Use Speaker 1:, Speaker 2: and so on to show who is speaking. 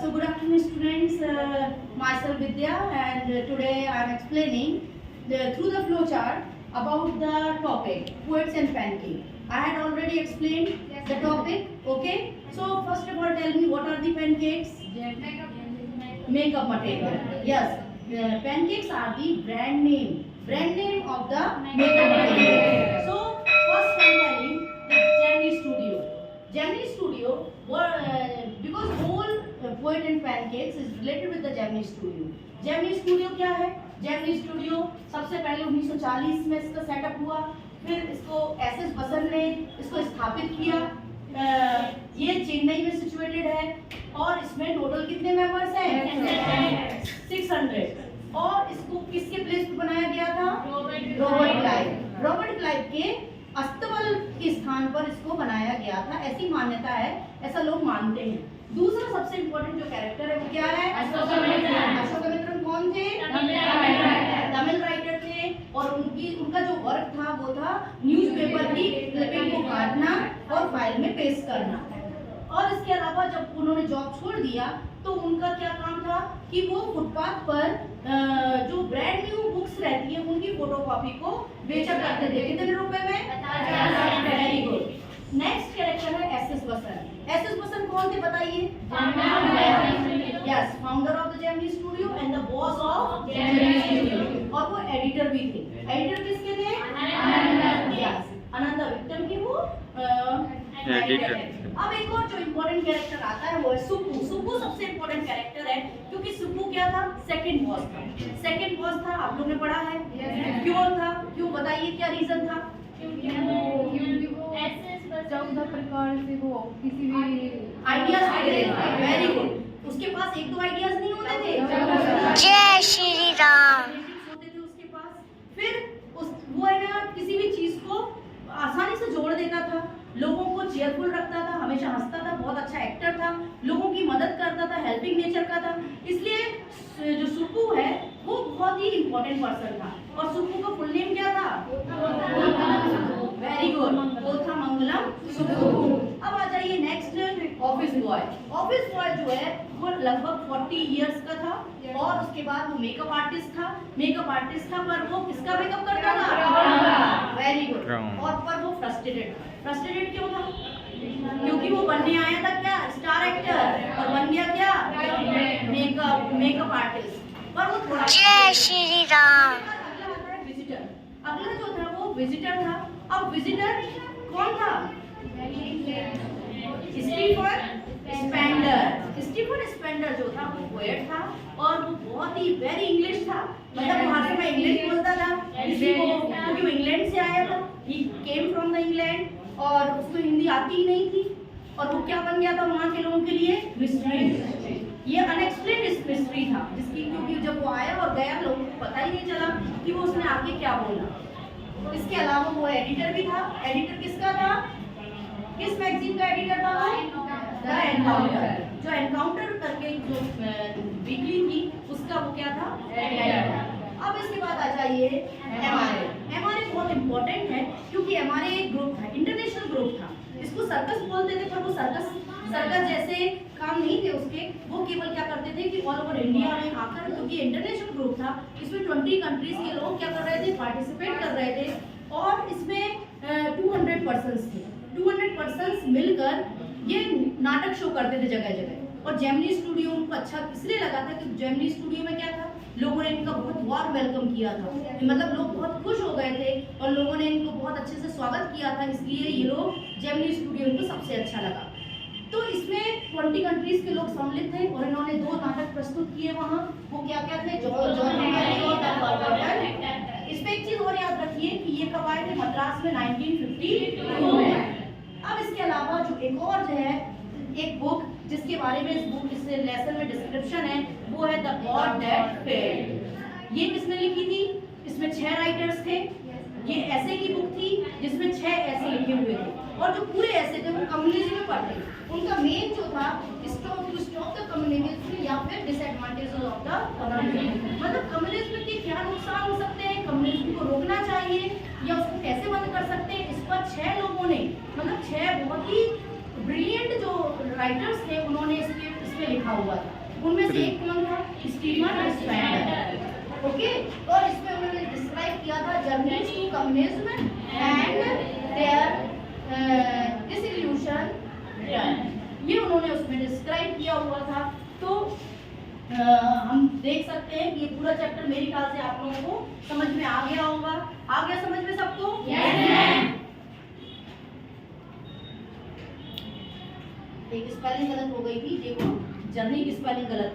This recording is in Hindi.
Speaker 1: So good afternoon students, myself Vidya, and today I am explaining through the flow chart about the topic poets and pancake. I had already explained the topic, okay? So first of all tell me what are the pancakes? Makeup material. Yes, pancakes are the brand name of the makeup material. So first I am telling the Gemini Studio. Gemini Studio, because whole poet and pancakes is related with the Gemini Studio. Gemini Studio क्या है? Gemini Studio सबसे पहले 1940 में इसका सेटअप हुआ, फिर इसको एसएस बसर ने इसको स्थापित किया। ये चेन्नई में सिचुएटेड है और इसमें टोटल कितने मेंबर्स हैं? 600। और इसको किसके प्लेस पे बनाया गया था? रॉबर्ट क्लाइव के अस्तबल के स्थान पर इसको बनाया गया था, ऐसी मान्यता है, ऐसा लोग मानते हैं। दूसरा सबसे इम्पोर्टेंट जो कैरेक्टर है वो क्या है? अशोकमित्रन कौन थे? तमिल राइटर थे और उनका जो वर्क था वो था न्यूज़पेपर की क्लिपिंग को काटना और फाइल में पेस्ट करना। और इसके अलावा जब उन्होंने जॉब छोड़ दिया तो उनका क्या काम था कि वो फुटपाथ पर जो ब्रांड न्यू बुक्स रहती है उनकी फोटोकॉपी को बेचा करते थे। कितने रुपए में? 50। Very good. नेक्स्ट कैरेक्टर है एसएस बसर। एसएस बसर कौन थे बताइए? Yes, founder of the Gemini studio and the boss of Gemini studio. और वो एडिटर भी थे। एडिटर किसके थे? यस, अनंता विक्टम के वो एडिटर। अब एक और जो इम्पोर्टेंट कैरेक्टर आता है वो है सुब्बू। सुब्बू सबसे इम्पोर्टेंट कैरेक्टर है क्योंकि सुब्बू क्या था? सेकंड बॉस था। सेकंड बॉस था, आप लोगों ने पढ़ा है। क्यों था? क्यों बताइए, क्या रीजन था?
Speaker 2: क्योंकि वो चौदह प्रकार से वो किसी भी
Speaker 1: आइडियाज दे रहे थे। Very good. उसके पास एक दो आइडियाज नहीं होते थे,
Speaker 3: जय श्री राम
Speaker 1: होते थे उसके पास। फिर वो है ना किसी भी चीज को आसानी से जोड़ देता था, लोगों को चेयरफुल रखता था, हमेशा हंसता था, बहुत अच्छा एक्टर था, लोगों की मदद करता था, हेल्पिंग नेचर का था। इसलिए जो सुब्बू है वो बहुत ही इम्पोर्टेंट पर्सन था। और सुब्बू का फुल नेम क्या था? Very good, Kothamangalam Subbu. अब आ जाइए next, office boy. Office boy जो है वो लगभग 40 इयर्स का था और उसके बाद वो मेकअप आर्टिस्ट था। मेकअप आर्टिस्ट था पर वो किसका मेकअप करता था? Very good. और पर वो फ्रस्ट्रेटेड था। फ्रस्ट्रेटेड क्यों था? क्योंकि वो बनने आया था क्या? स्टार एक्टर, और बन गया क्या? Makeup artist. पर वो थोड़ा
Speaker 3: जय श्री राम।
Speaker 1: अगला आता है विजिटर। अगला जो था वो विजिटर था। अब विजिटर कौन था? स्टीफन स्पेंडर जो था वो पोएट था और वो बहुत ही वेरी इंग्लिश था, मतलब भाषा में इंग्लिश बोलता था। किसी को क्योंकि वो इंग्लैंड से आया था, ही केम फ्रॉम द इंग्लैंड और उसको हिंदी आती ही नहीं थी और वो क्या बन गया था वहाँ के लोगों के लिए? मिस्ट्री। ये अनएक्सप्लेन्ड मिस्ट्री था जिसकी, क्योंकि जब वो आया और गया लोगों को पता ही नहीं चला कि वो उसने आगे क्या बोला। इसके अलावा वो एडिटर भी था। एडिटर किसका था? किस मैगजीन का एडिटर था? The encounter. जो एनकाउंटर करके जो वीकली थी उसका वो क्या था? एडिटर। अब इसके बाद आ जाइए एमआरए। एमआरए बहुत इंपॉर्टेंट है क्योंकि एमआरए एक ग्रुप था, इंटरनेशनल ग्रुप था। इसको सर्कस बोलते थे पर वो सर्कस जैसे काम नहीं थे उसके। वो केवल क्या करते थे कि ऑल ओवर इंडिया में आकर, क्योंकि इंटरनेशनल ग्रुप था, इसमें 20 कंट्रीज के लोग क्या कर रहे थे? पार्टिसिपेट कर रहे थे और इसमें 200 पर्सन्स थे। 200 पर्सन्स मिलकर ये नाटक शो करते थे जगह जगह। और जेमिनी स्टूडियो उनको अच्छा इसलिए लगा था कि जेमिनी स्टूडियो में क्या था? लोगों ने इनका बहुत वार्म वेलकम किया था, मतलब लोग बहुत खुश हो गए थे और लोगों ने इनको बहुत अच्छे से स्वागत किया था, इसलिए ये लोग जेमिनी स्टूडियो इनको सबसे अच्छा लगा। तो इसमें 20 कंट्रीज के लोग सम्मिलित थे और इन्होंने 2 नाटक प्रस्तुत किए वहाँ। वो क्या क्या थे? इसमें एक चीज और याद रखिए कि ये कब आए थे? मद्रास में 1952 में। अब इसके अलावा जो एक और जो है एक बुक जिसके बारे में इस लेसन में डिस्क्रिप्शन है वो है द गॉड दैट फेल्ड। ये किसने लिखी थी? इसमें 6 राइटर्स थे। ये ऐसे की बुक थी जिसमें 6 ऐसे लिखे हुए थे और जो पूरे ऐसे थे वो कम्युनिज्म में पढ़ते। उनका मेन जो था स्टॉप द कम्युनिज्म या फिर डिसएडवांटेजेस ऑफ द कम्युनिज्म, मतलब कम्युनिज्म के क्या नुकसान हो सकते हैं, कम्युनिज्म को रोकना चाहिए या उसको कैसे बंद कर सकते हैं। इस पर 6 लोगों ने, मतलब 6 बहुत ही ब्रिलियंट जो राइटर्स थे उन्होंने इसमें लिखा हुआ था। उनमें से एक कौन था? Stephen Spender. ओके, और इसमें उन्होंने डिस्क्राइब किया था journeys to communism and their disillusion. ये उन्होंने उसमें डिस्क्राइब किया हुआ था। तो हम देख सकते हैं कि ये पूरा चैप्टर मेरे ख्याल से आप लोगों को समझ में आ गया होगा। आ गया समझ में सबको? एक स्पेलिंग गलत हो गई थी, देखो जर्नी की स्पेलिंग गलत